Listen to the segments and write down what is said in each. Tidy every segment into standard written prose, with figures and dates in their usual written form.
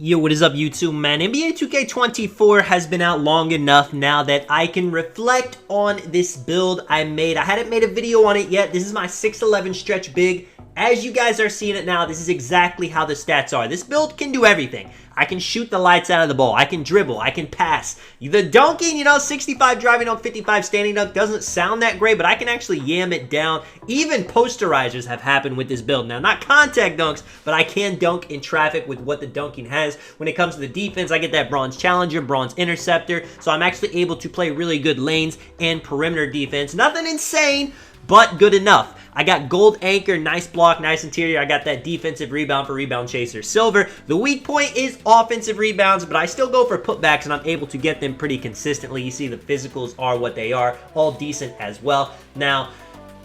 Yo, what is up YouTube, man? NBA 2K24 has been out long enough now that I can reflect on this build I made. I hadn't made a video on it yet. This is my 6'11 stretch big. As you guys are seeing it now, this is exactly how the stats are. This build can do everything. I can shoot the lights out of the ball. I can dribble. I can pass. The dunking, 65 driving dunk, 55 standing dunk doesn't sound that great, but I can actually yam it down. Even posterizers have happened with this build. Now, not contact dunks, but I can dunk in traffic with what the dunking has. When it comes to the defense, I get that bronze challenger, bronze interceptor, so I'm actually able to play really good lanes and perimeter defense. Nothing insane, but good enough. I got gold anchor, nice block, nice interior. I got that defensive rebound for rebound chaser silver. The weak point is offensive rebounds, but I still go for putbacks, and I'm able to get them pretty consistently. You see the physicals are what they are, all decent as well. Now,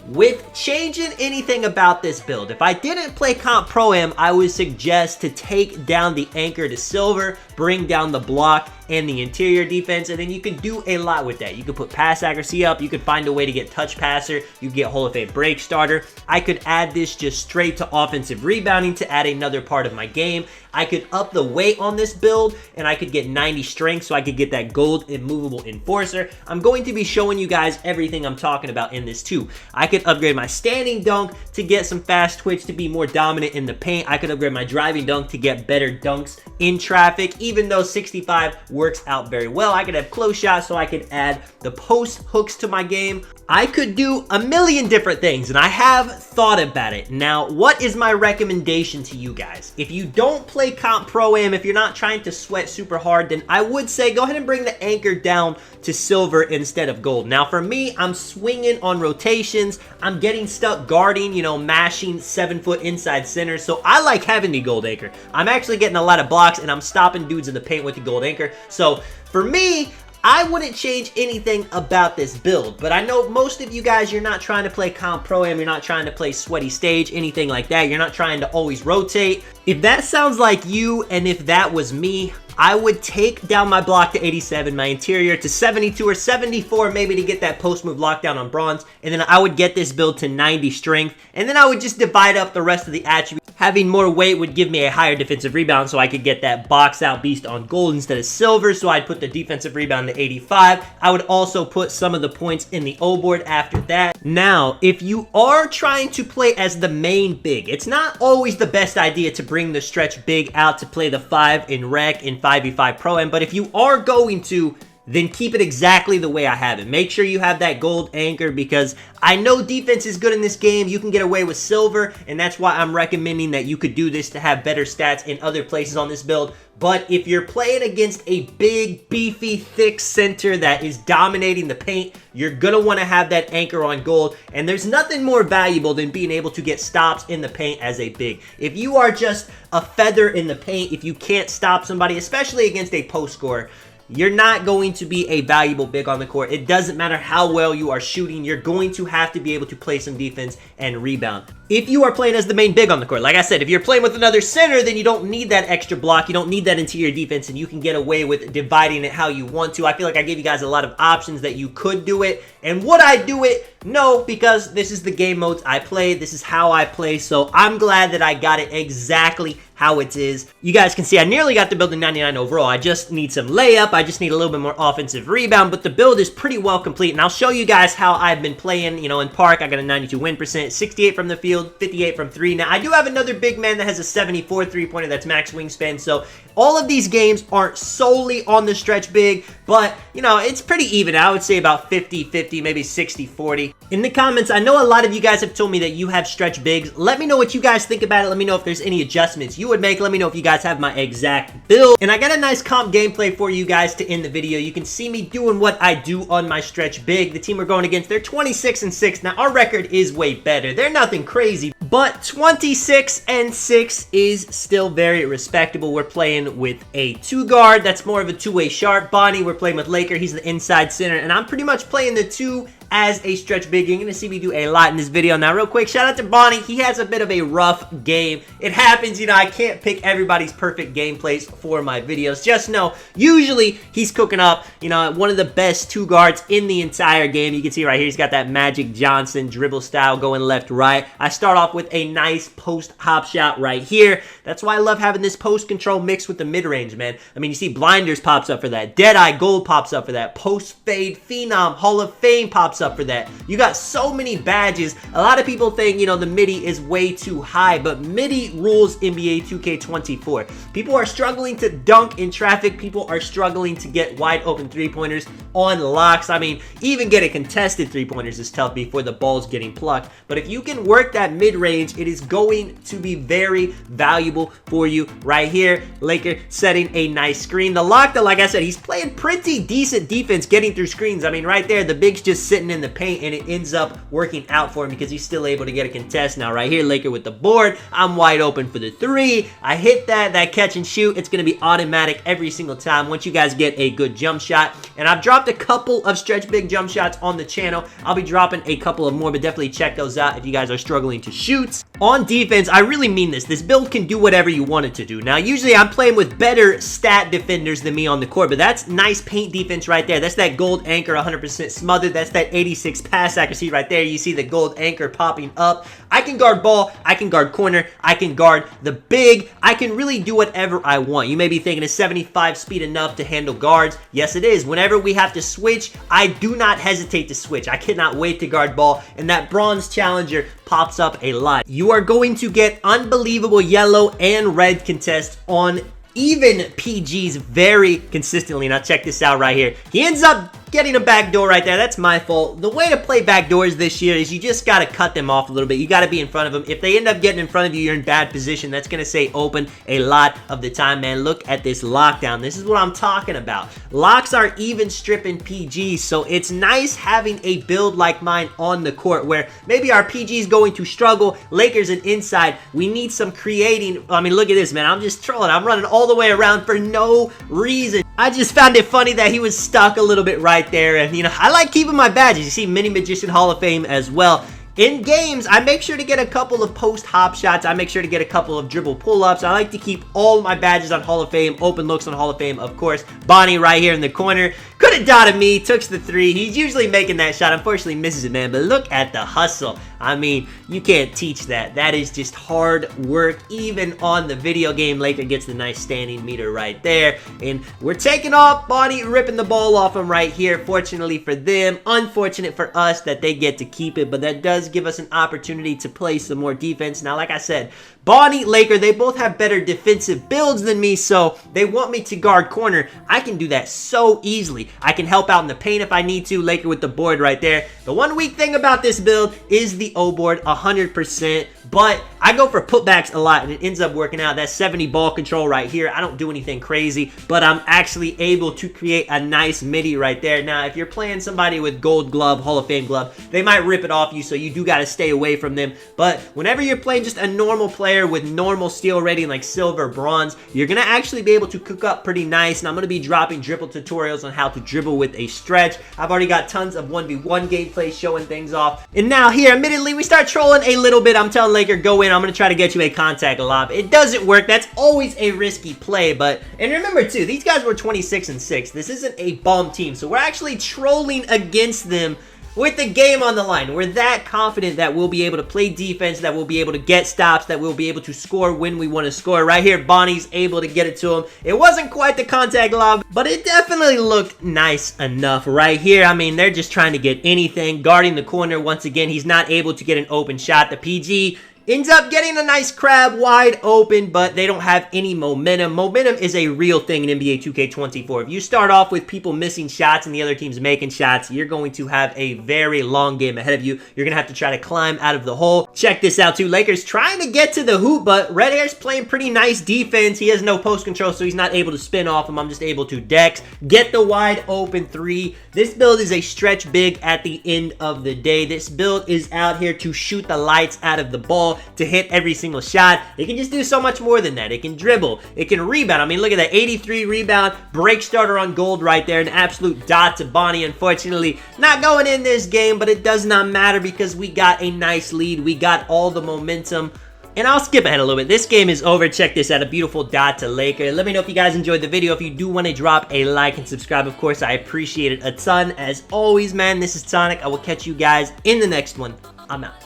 with changing anything about this build, if I didn't play Comp Pro-Am, I would suggest to take down the anchor to silver, bring down the block and the interior defense, and then you can do a lot with that. You could put pass accuracy up, you could find a way to get touch passer, you get Hall of Fame break starter. I could add this just straight to offensive rebounding to add another part of my game. I could up the weight on this build, and I could get 90 strength, so I could get that gold immovable enforcer. I'm going to be showing you guys everything I'm talking about in this too. I could upgrade my standing dunk to get some fast twitch to be more dominant in the paint. I could upgrade my driving dunk to get better dunks in traffic, even though 65 works out very well. I could have close shots, so I could add the post hooks to my game. I could do a million different things, and I have thought about it. Now, what is my recommendation to you guys? If you don't play Comp Pro-Am, if you're not trying to sweat super hard, then I would say go ahead and bring the anchor down to silver instead of gold. Now, for me, I'm swinging on rotations. I'm getting stuck guarding, mashing 7-foot inside center, so I like having the gold anchor. I'm actually getting a lot of blocks, and I'm stopping dudes in the paint with the gold anchor. So, for me, I wouldn't change anything about this build, but I know most of you guys, you're not trying to play Comp Pro-Am, you're not trying to play sweaty stage, anything like that. You're not trying to always rotate. If that sounds like you, and if that was me, I would take down my block to 87, my interior to 72 or 74 maybe to get that post move lockdown on bronze, and then I would get this build to 90 strength, and then I would just divide up the rest of the attributes. Having more weight would give me a higher defensive rebound, so I could get that box out beast on gold instead of silver, so I'd put the defensive rebound to 85. I would also put some of the points in the O board after that. Now, if you are trying to play as the main big, it's not always the best idea to bring the stretch big out to play the 5 in rec in 5v5 Pro-Am, but if you are going to, then keep it exactly the way I have it. Make sure you have that gold anchor, because I know defense is good in this game. You can get away with silver, and that's why I'm recommending that you could do this to have better stats in other places on this build. But if you're playing against a big, beefy, thick center that is dominating the paint, you're going to want to have that anchor on gold. And there's nothing more valuable than being able to get stops in the paint as a big. If you are just a feather in the paint, if you can't stop somebody, especially against a post scorer, you're not going to be a valuable big on the court. It doesn't matter how well you are shooting. You're going to have to be able to play some defense and rebound. If you are playing as the main big on the court, like I said, if you're playing with another center, then you don't need that extra block. You don't need that interior defense, and you can get away with dividing it how you want to. I feel like I gave you guys a lot of options that you could do it. And would I do it? No, because this is the game modes I play. This is how I play. So I'm glad that I got it exactly how it is. You guys can see I nearly got the build in 99 overall. I just need some layup. I just need a little bit more offensive rebound, but the build is pretty well complete. And I'll show you guys how I've been playing, in park. I got a 92 win percent, 68 from the field, 58 from 3. Now, I do have another big man that has a 74 3-pointer that's max wingspan, so all of these games aren't solely on the stretch big, but, it's pretty even. I would say about 50-50, maybe 60-40. In the comments, I know a lot of you guys have told me that you have stretch bigs. Let me know what you guys think about it. Let me know if there's any adjustments you would make. Let me know if you guys have my exact build. And I got a nice comp gameplay for you guys to end the video. You can see me doing what I do on my stretch big. The team we're going against, they're 26-6. Now, our record is way better. They're nothing crazy, but 26-6 is still very respectable. We're playing with a 2 guard. That's more of a 2-way sharp. Bonnie, we're playing with Laker. He's the inside center, and I'm pretty much playing the 2 as a stretch big. You're going to see me do a lot in this video. Now, real quick, shout out to Bonnie. He has a bit of a rough game. It happens, you know, I can't pick everybody's perfect gameplays for my videos. Just know, usually he's cooking up, you know, one of the best two guards in the entire game. You can see right here, he's got that Magic Johnson dribble style going left, right. I start off with a nice post hop shot right here. That's why I love having this post control mixed with the mid-range, man. I mean, you see Blinders pops up for that. Deadeye Gold pops up for that. Post Fade Phenom Hall of Fame pops up for that. You got so many badges. A lot of people think, you know, the MIDI is way too high, but MIDI rules NBA 2K24. People are struggling to dunk in traffic. People are struggling to get wide open three-pointers on locks. I mean, even getting contested three-pointers is tough before the ball's getting plucked. But if you can work that mid-range, it is going to be very valuable for you right here. Laker setting a nice screen. The lock, though, like I said, he's playing pretty decent defense getting through screens. I mean, right there, the big's just sitting in the paint, and it ends up working out for him because he's still able to get a contest. Now, right here, Laker with the board. I'm wide open for the three. I hit that catch and shoot. It's going to be automatic every single time once you guys get a good jump shot. And I've dropped a couple of stretch big jump shots on the channel. I'll be dropping a couple of more, but definitely check those out if you guys are struggling to shoot. On defense, I really mean this. This build can do whatever you want it to do. Now, usually I'm playing with better stat defenders than me on the court, but that's nice paint defense right there. That's that gold anchor 100% smothered. That's that 86 pass accuracy right there. You see the gold anchor popping up. I can guard ball. I can guard corner. I can guard the big. I can really do whatever I want. You may be thinking, is 75 speed enough to handle guards? Yes, it is. Whenever we have to switch, I do not hesitate to switch. I cannot wait to guard ball, and that bronze challenger pops up a lot. You are going to get unbelievable yellow and red contests on even PGs very consistently. Now check this out right here. He ends up getting a backdoor right there. That's my fault. The way to play backdoors this year is you just got to cut them off a little bit. You got to be in front of them. If they end up getting in front of you, you're in bad position. That's going to say open a lot of the time, man. Look at this lockdown. This is what I'm talking about. Locks are even stripping PGs, so it's nice having a build like mine on the court where maybe our PG is going to struggle. Lakers and inside, we need some creating. I mean, look at this, man. I'm just trolling. I'm running all the way around for no reason. I just found it funny that he was stuck a little bit right there, and you know, I like keeping my badges. You see Mini Magician Hall of Fame as well. In games, I make sure to get a couple of post hop shots. I make sure to get a couple of dribble pull-ups. I like to keep all my badges on Hall of Fame, open looks on Hall of Fame, of course. Bonnie right here in the corner. Could have dotted me, took the three. He's usually making that shot. Unfortunately, misses it, man. But look at the hustle. I mean, you can't teach that. That is just hard work. Even on the video game, Laker gets the nice standing meter right there. And we're taking off. Bonnie ripping the ball off him right here. Fortunately for them, unfortunate for us that they get to keep it. But that does give us an opportunity to play some more defense. Now, like I said, Bonnie, Laker, they both have better defensive builds than me, so they want me to guard corner. I can do that so easily. I can help out in the paint if I need to. Laker with the board right there. The one weak thing about this build is the O board 100%, but I go for putbacks a lot, and it ends up working out. That 70 ball control right here. I don't do anything crazy, but I'm actually able to create a nice MIDI right there. Now, if you're playing somebody with gold glove, Hall of Fame glove, they might rip it off you, so you do got to stay away from them. But whenever you're playing just a normal player with normal steal rating like silver, bronze, you're going to actually be able to cook up pretty nice. And I'm going to be dropping dribble tutorials on how to dribble with a stretch. I've already got tons of 1v1 gameplay showing things off. And now here, admittedly, we start trolling a little bit. I'm telling Laker, go in. I'm going to try to get you a contact lob. It doesn't work. That's always a risky play. But, and remember too, these guys were 26-6. This isn't a bum team. So we're actually trolling against them with the game on the line. We're that confident that we'll be able to play defense, that we'll be able to get stops, that we'll be able to score when we want to score. Right here, Bonnie's able to get it to him. It wasn't quite the contact lob, but it definitely looked nice enough right here. I mean, they're just trying to get anything. Guarding the corner, once again, he's not able to get an open shot. The PG ends up getting a nice crab wide open, but they don't have any momentum. Momentum is a real thing in NBA 2K24. If you start off with people missing shots and the other team's making shots, you're going to have a very long game ahead of you. You're going to have to try to climb out of the hole. Check this out too. Lakers trying to get to the hoop, but Red Hair's playing pretty nice defense. He has no post control, so he's not able to spin off him. I'm just able to dex, get the wide open three. This build is a stretch big at the end of the day. This build is out here to shoot the lights out of the ball. ball to hit every single shot. It can just do so much more than that. It can dribble. It can rebound. I mean, look at that 83 rebound, break starter on gold right there. An absolute dot to Bonnie. Unfortunately, not going in this game, but it does not matter because we got a nice lead. We got all the momentum. And I'll skip ahead a little bit. This game is over. Check this out. A beautiful dot to Laker. Let me know if you guys enjoyed the video. If you do want to drop a like and subscribe, of course, I appreciate it a ton. As always, man, this is Sonic. I will catch you guys in the next one. I'm out.